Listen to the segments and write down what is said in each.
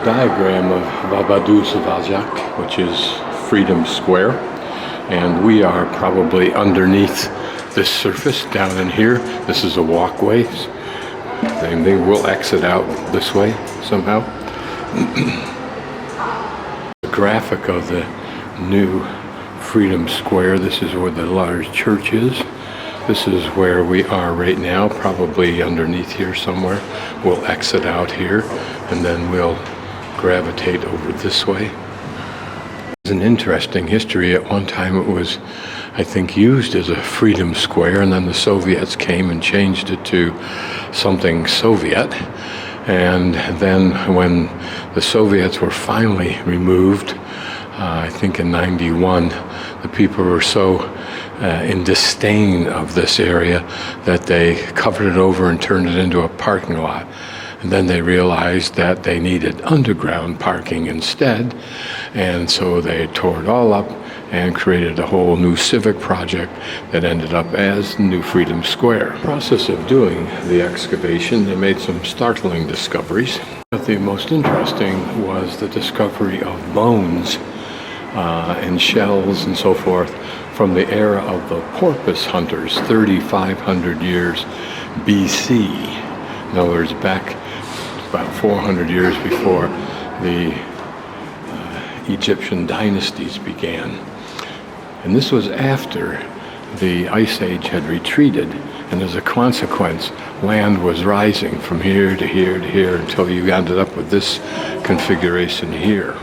diagram of Vabaduse väljak, which is Freedom Square, and we are probably underneath this surface down in here. This is a walkway. They will exit out this way somehow. The graphic of the new Freedom Square. This is where the large church is. This is where we are right now, probably underneath here somewhere. We'll exit out here and then we'll gravitate over this way. It's an interesting history. At one time it was, I think, used as a Freedom Square, and then the Soviets came and changed it to something Soviet. And then when the Soviets were finally removed, I think in '91, the people were so in disdain of this area that they covered it over and turned it into a parking lot. And then they realized that they needed underground parking instead, and so they tore it all up and created a whole new civic project that ended up as New Freedom Square. In the process of doing the excavation, they made some startling discoveries. But the most interesting was the discovery of bones and shells and so forth from the era of the porpoise hunters, 3,500 years BC. In other words, back about 400 years before the Egyptian dynasties began. And this was after the Ice Age had retreated, and as a consequence, land was rising from here to here to here until you ended up with this configuration here.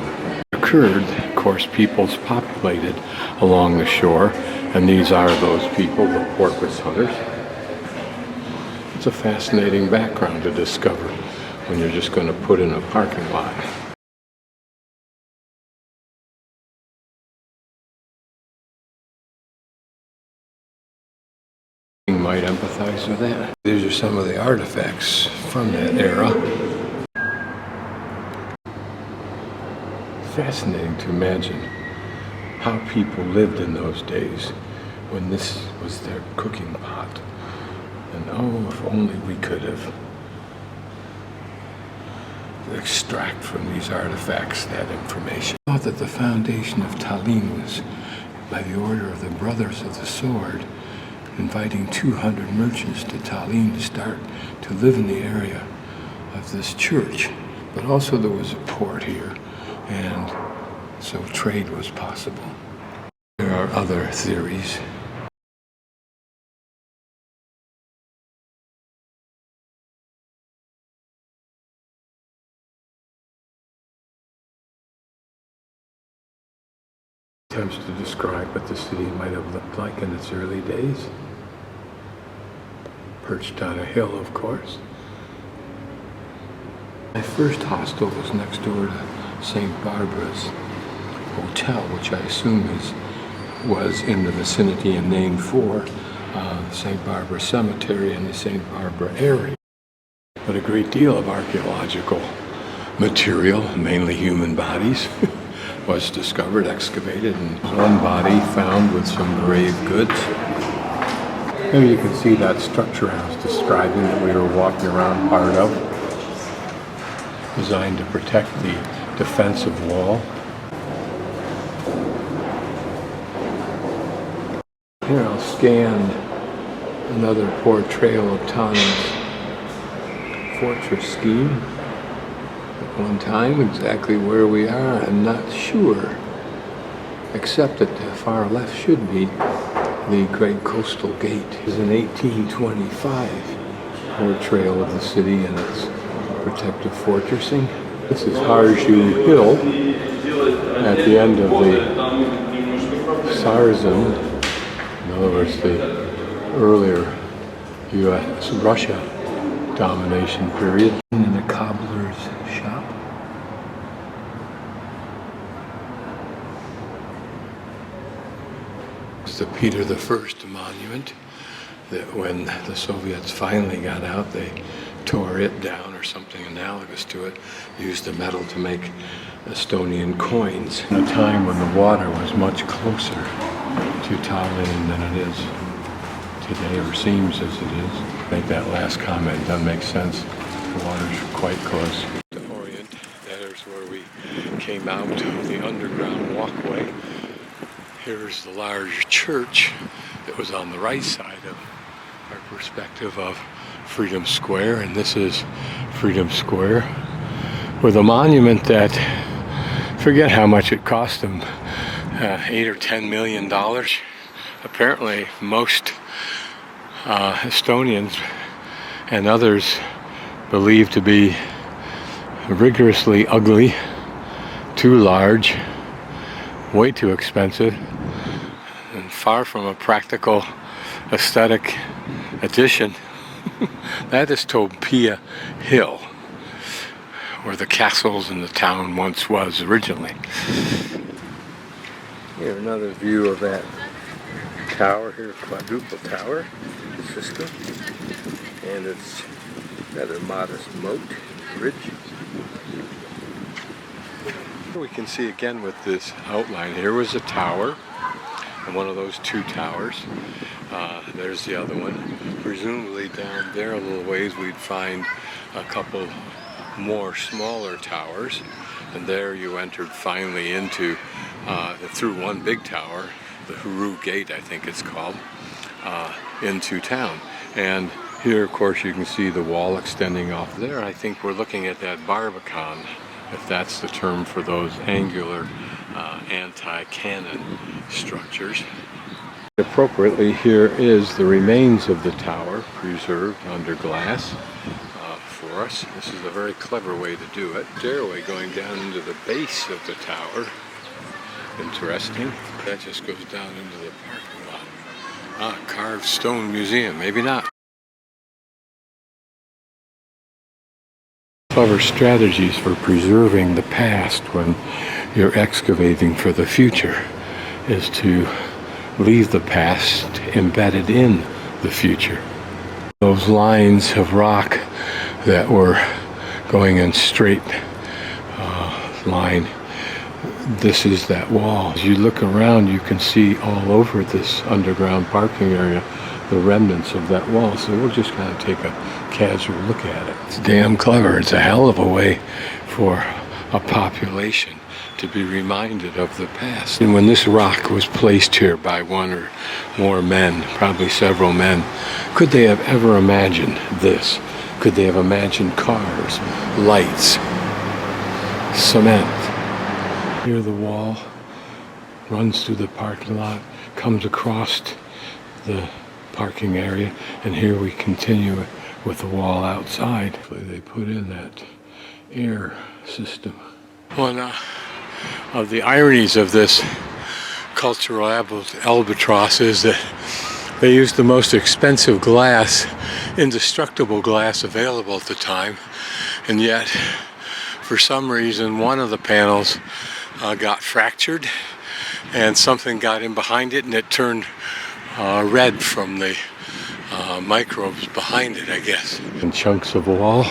It occurred, of course, peoples populated along the shore, and these are those people, the porpoise hunters. It's a fascinating background to discover when you're just going to put in a parking lot. You might empathize with that. These are some of the artifacts from that era. Fascinating to imagine how people lived in those days when this was their cooking pot. And oh, if only we could have extract from these artifacts that information. I thought that the foundation of Tallinn was by the order of the Brothers of the Sword, inviting 200 merchants to Tallinn to start to live in the area of this church. But also there was a port here, and so trade was possible. There are other theories. Attempts to describe what the city might have looked like in its early days. Perched on a hill, of course. My first hostel was next door to St. Barbara's Hotel, which I assume was in the vicinity and named for St. Barbara Cemetery in the St. Barbara area. But a great deal of archaeological material, mainly human bodies, was discovered, excavated, and one body found with some grave goods. Maybe you can see that structure I was describing that we were walking around part of, designed to protect the defensive wall. Here I'll scan another portrayal of Tallinn's fortress scheme. At one time, exactly where we are, I'm not sure, except that the far left should be the Great Coastal Gate. It is an 1825 portrayal of the city and its protective fortressing. This is Harju Hill at the end of the Sarzan, in other words, the earlier U.S.-Russia domination period. In the cobbler's shop. It's the Peter I monument that when the Soviets finally got out, they tore it down or something analogous to it, used the metal to make Estonian coins. In a time when the water was much closer to Tallinn than it is today, or seems as it is. Make that last comment, doesn't make sense. The water's quite close. To Orient, that is where came out of the underground walkway. Here's the large church that was on the right side of our perspective of Freedom Square, and this is Freedom Square with a monument that, forget how much it cost them, $8 or $10 million. Apparently most Estonians and others believe to be rigorously ugly, too large, way too expensive, and far from a practical aesthetic addition. That is Topia Hill, where the castles in the town once was originally. Here, another view of that tower here, quadruple tower system, and its rather modest moat bridge. We can see again with this outline, here was a tower, and one of those two towers. There's the other one. Presumably down there a little ways we'd find a couple more smaller towers, and there you entered finally into, through one big tower, the Huru Gate I think it's called, into town. And here of course you can see the wall extending off there. I think we're looking at that Barbican, if that's the term for those angular anti-cannon structures. Appropriately, here is the remains of the tower preserved under glass for us. This is a very clever way to do it. Stairway going down into the base of the tower. Interesting. That just goes down into the parking lot. Carved stone museum, maybe not. Clever strategies for preserving the past when you're excavating for the future is to leave the past embedded in the future. Those lines of rock that were going in straight line, this is that wall. As you look around, you can see all over this underground parking area the remnants of that wall. So we'll just kind of take a casual look at it. It's damn clever. It's a hell of a way for a population to be reminded of the past. And when this rock was placed here by one or more men, probably several men, could they have ever imagined this? Could they have imagined cars, lights, cement? Here the wall runs through the parking lot, comes across the parking area, and here we continue with the wall outside. They put in that air system. One of the ironies of this cultural albatross is that they used the most expensive glass, indestructible glass available at the time, and yet for some reason one of the panels got fractured and something got in behind it, and it turned red from the microbes behind it, I guess. And chunks of wall